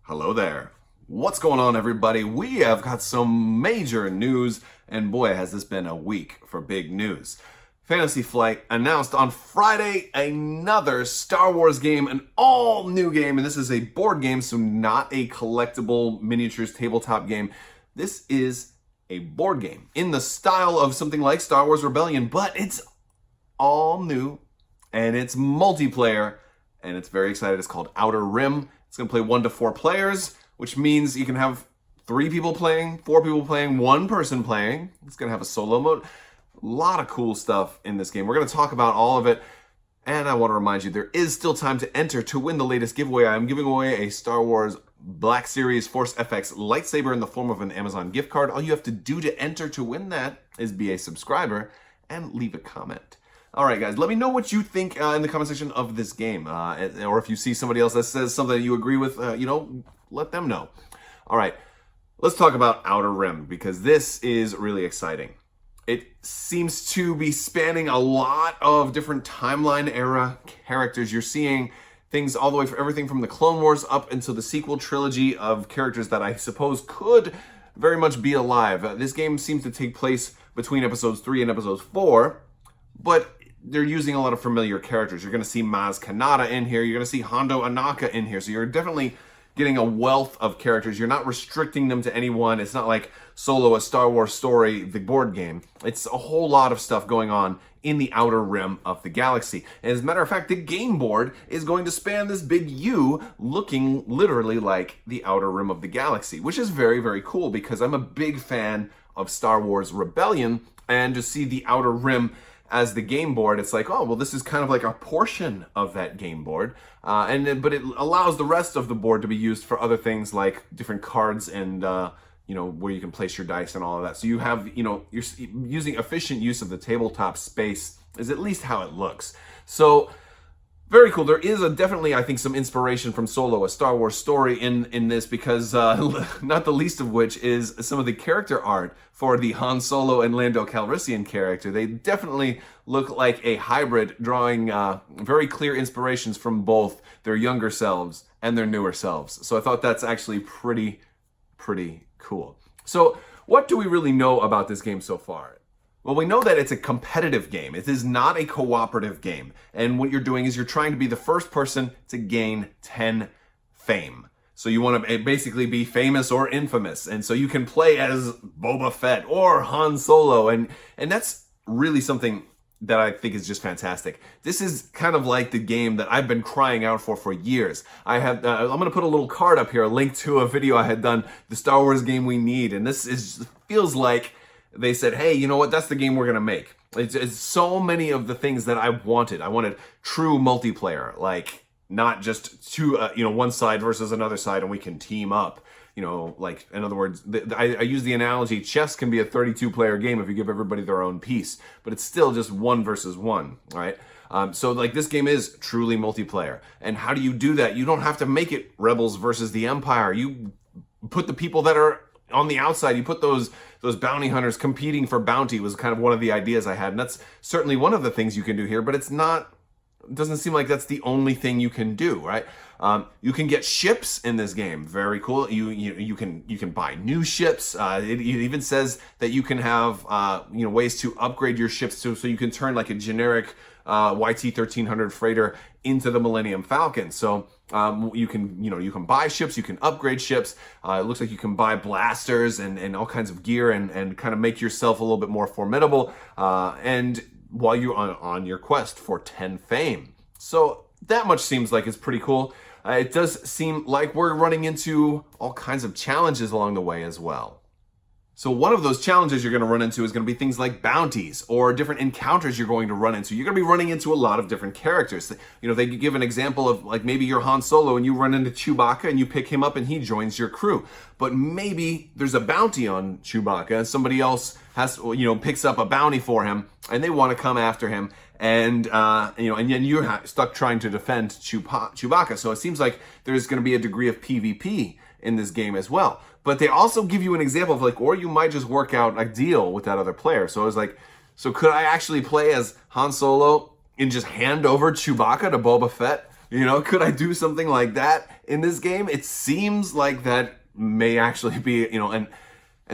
Hello there. What's going on, everybody? We have got some major news, and boy, has this been a week for big news. Fantasy Flight announced on Friday another Star Wars game, an all-new game, and this is a board game, so not a collectible miniatures tabletop game. This is a board game in the style of something like Star Wars Rebellion, but it's all new, and it's multiplayer, and it's very excited. It's called Outer Rim. It's going to play 1 to 4 players, which means you can have 3 people playing, 4 people playing, 1 person playing. It's going to have a solo mode. A lot of cool stuff in this game. We're going to talk about all of it. And I want to remind you, there is still time to enter to win the latest giveaway. I'm giving away a Star Wars Black Series Force FX lightsaber in the form of an Amazon gift card. All you have to do to enter to win that is be a subscriber and leave a comment. All right, guys, let me know what you think in the comment section of this game. Or if you see somebody else that says something that you agree with, let them know. All right, let's talk about Outer Rim, because this is really exciting. It seems to be spanning a lot of different timeline era characters. You're seeing things all the way from everything from the Clone Wars up into the sequel trilogy of characters that I suppose could very much be alive. This game seems to take place between episodes 3 and episodes 4, but they're using a lot of familiar characters. You're going to see Maz Kanata in here. You're going to see Hondo Anaka in here. So you're definitely getting a wealth of characters. You're not restricting them to anyone. It's not like Solo, a Star Wars story, the board game. It's a whole lot of stuff going on in the outer rim of the galaxy. And as a matter of fact, the game board is going to span this big U, looking literally like the outer rim of the galaxy, which is very, very cool because I'm a big fan of Star Wars Rebellion, and to see the outer rim as the game board, it's like, oh, well, this is kind of like a portion of that game board. But it allows the rest of the board to be used for other things like different cards and, where you can place your dice and all of that. So you have, you're using efficient use of the tabletop space is at least how it looks. So very cool. There is definitely, I think, some inspiration from Solo, a Star Wars story in this, because not the least of which is some of the character art for the Han Solo and Lando Calrissian character. They definitely look like a hybrid, drawing very clear inspirations from both their younger selves and their newer selves. So I thought that's actually pretty cool. So what do we really know about this game so far? Well, we know that it's a competitive game. It is not a cooperative game. And what you're doing is you're trying to be the first person to gain 10 fame. So you want to basically be famous or infamous. And so you can play as Boba Fett or Han Solo. And that's really something that I think is just fantastic. This is kind of like the game that I've been crying out for years. I'm going to put a little card up here, a link to a video I had done, the Star Wars game we need. And this feels like they said, hey, you know what? That's the game we're going to make. It's so many of the things that I wanted. I wanted true multiplayer, like not just two, one side versus another side and we can team up. Like, in other words, I use the analogy, chess can be a 32-player game if you give everybody their own piece, but it's still just 1 versus 1, right? So like this game is truly multiplayer. And how do you do that? You don't have to make it Rebels versus the Empire. You put the people that are on the outside, you put those bounty hunters competing for bounty was kind of one of the ideas I had. And that's certainly one of the things you can do here, but it doesn't seem like that's the only thing you can do, right? You can get ships in this game. Very cool. You can buy new ships. It even says that you can have ways to upgrade your ships so you can turn like a generic YT-1300 freighter into the Millennium Falcon. So you can buy ships, you can upgrade ships. It looks like you can buy blasters and all kinds of gear and kind of make yourself a little bit more formidable. And while you're on your quest for 10 fame. So that much seems like it's pretty cool. It does seem like we're running into all kinds of challenges along the way as well. So one of those challenges you're going to run into is going to be things like bounties or different encounters you're going to run into. You're going to be running into a lot of different characters. They give an example of like maybe you're Han Solo and you run into Chewbacca and you pick him up and he joins your crew. But maybe there's a bounty on Chewbacca and somebody else picks up a bounty for him and they want to come after him. And then you're stuck trying to defend Chewbacca. So it seems like there's going to be a degree of PvP in this game as well. But they also give you an example of or you might just work out a deal with that other player. So it's like, so could I actually play as Han Solo and just hand over Chewbacca to Boba Fett? You know, could I do something like that in this game? It seems like that may actually be, you know, and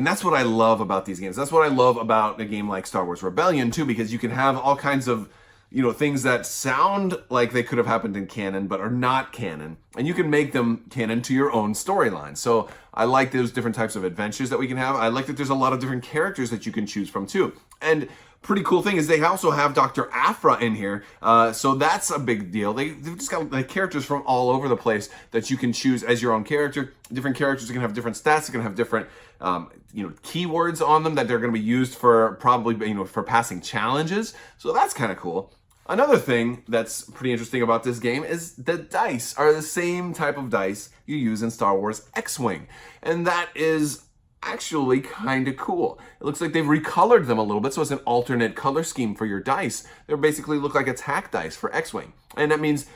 that's what I love about these games. That's what I love about a game like Star Wars Rebellion too, because you can have all kinds of, you know, things that sound like they could have happened in canon but are not canon, and you can make them canon to your own storyline. So I like those different types of adventures that we can have. I like that there's a lot of different characters that you can choose from too. And pretty cool thing is they also have Dr. Aphra in here, so that's a big deal. They've just got like characters from all over the place that you can choose as your own character. Different characters are going to have different stats. They're going to have different keywords on them that they're going to be used for probably, for passing challenges. So that's kind of cool. Another thing that's pretty interesting about this game is the dice are the same type of dice you use in Star Wars X-Wing. And that is actually kind of cool. It looks like they've recolored them a little bit, so it's an alternate color scheme for your dice. They basically look like attack dice for X-Wing. And that means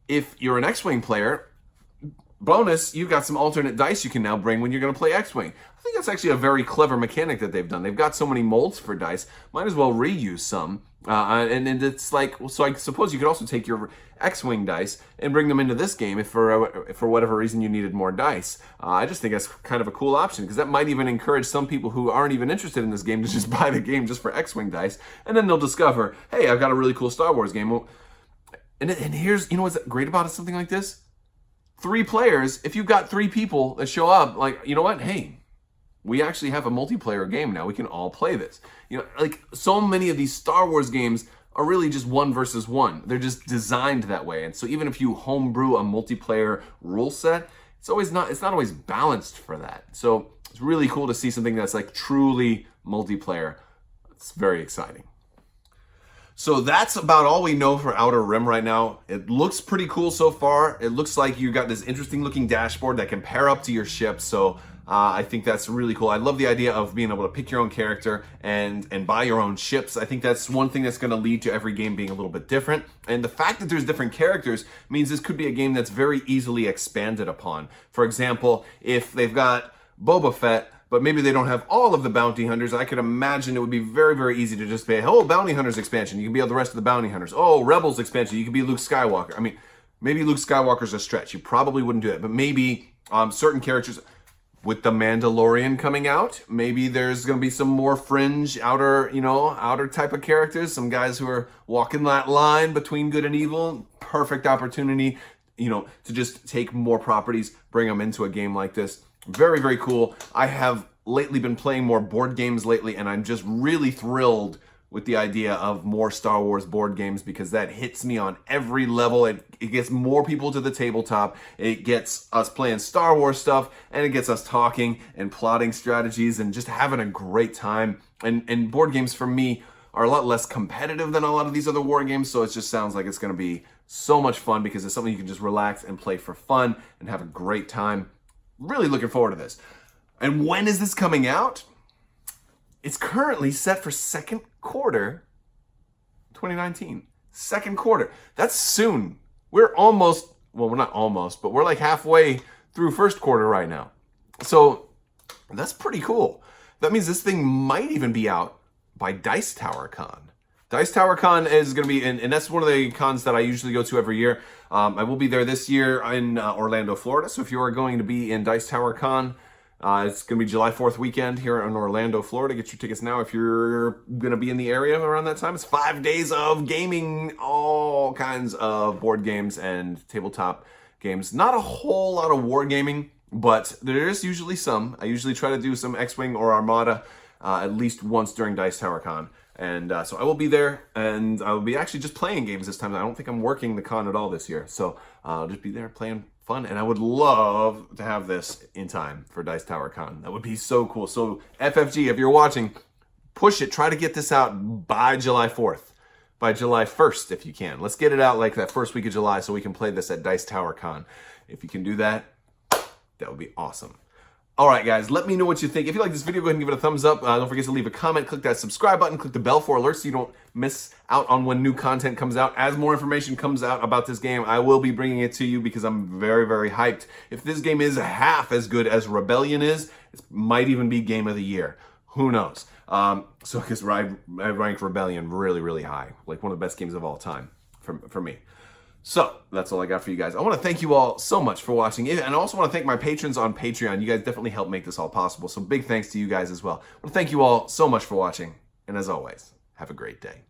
if you're an X-Wing player, bonus, you've got some alternate dice you can now bring when you're going to play X-Wing. I think that's actually a very clever mechanic that they've done. They've got so many molds for dice, might as well reuse some. And it's like, so I suppose you could also take your X-Wing dice and bring them into this game if for whatever reason you needed more dice. I just think that's kind of a cool option, because that might even encourage some people who aren't even interested in this game to just buy the game just for X-Wing dice, and then they'll discover, hey, I've got a really cool Star Wars game. Well, and here's, what's great about something like this? 3 players, if you've got 3 people that show up, like, you know what, hey, we actually have a multiplayer game now. We can all play this. Like so many of these Star Wars games are really just 1 versus 1. They're just designed that way. And so even if you homebrew a multiplayer rule set, it's not always balanced for that. So it's really cool to see something that's like truly multiplayer. It's very exciting. So that's about all we know for Outer Rim right now. It looks pretty cool so far. It looks like you got this interesting looking dashboard that can pair up to your ship. So I think that's really cool. I love the idea of being able to pick your own character and buy your own ships. I think that's one thing that's going to lead to every game being a little bit different. And the fact that there's different characters means this could be a game that's very easily expanded upon. For example, if they've got Boba Fett, but maybe they don't have all of the bounty hunters, I could imagine it would be very, very easy to just say, oh, bounty hunters expansion, you can be all the rest of the bounty hunters. Oh, Rebels expansion, you can be Luke Skywalker. I mean, maybe Luke Skywalker's a stretch. You probably wouldn't do it, but maybe certain characters. With The Mandalorian coming out, maybe there's going to be some more fringe outer type of characters, some guys who are walking that line between good and evil. Perfect opportunity, to just take more properties, bring them into a game like this. Very, very cool. I have lately been playing more board games lately, and I'm just really thrilled with the idea of more Star Wars board games, because that hits me on every level. It gets more people to the tabletop. It gets us playing Star Wars stuff, and it gets us talking and plotting strategies and just having a great time. And board games for me are a lot less competitive than a lot of these other war games, so it just sounds like it's going to be so much fun, because it's something you can just relax and play for fun and have a great time. Really looking forward to this. And when is this coming out? It's currently set for second quarter 2019. Second quarter. That's soon. We're almost, well, we're not almost, but we're like halfway through first quarter right now. So that's pretty cool. That means this thing might even be out by Dice Tower Con. Dice Tower Con is going to be, and that's one of the cons that I usually go to every year. I will be there this year in Orlando, Florida. So if you are going to be in Dice Tower Con, it's going to be July 4th weekend here in Orlando, Florida. Get your tickets now if you're going to be in the area around that time. It's 5 days of gaming, all kinds of board games and tabletop games. Not a whole lot of war gaming, but there is usually some. I usually try to do some X-Wing or Armada at least once during Dice Tower Con. And so I will be there, and I will be actually just playing games this time. I don't think I'm working the con at all this year. So I'll just be there playing fun, and I would love to have this in time for Dice Tower Con. That would be so cool. So FFG, if you're watching, push it. Try to get this out by July 4th, by July 1st if you can. Let's get it out like that first week of July so we can play this at Dice Tower Con. If you can do that, that would be awesome. All right, guys, let me know what you think. If you like this video, go ahead and give it a thumbs up. Don't forget to leave a comment. Click that subscribe button. Click the bell for alerts so you don't miss out on when new content comes out. As more information comes out about this game, I will be bringing it to you, because I'm very, very hyped. If this game is half as good as Rebellion is, it might even be Game of the Year. Who knows? So I rank Rebellion really, really high. Like one of the best games of all time for me. So that's all I got for you guys. I want to thank you all so much for watching. And I also want to thank my patrons on Patreon. You guys definitely help make this all possible. So big thanks to you guys as well. I want to thank you all so much for watching. And as always, have a great day.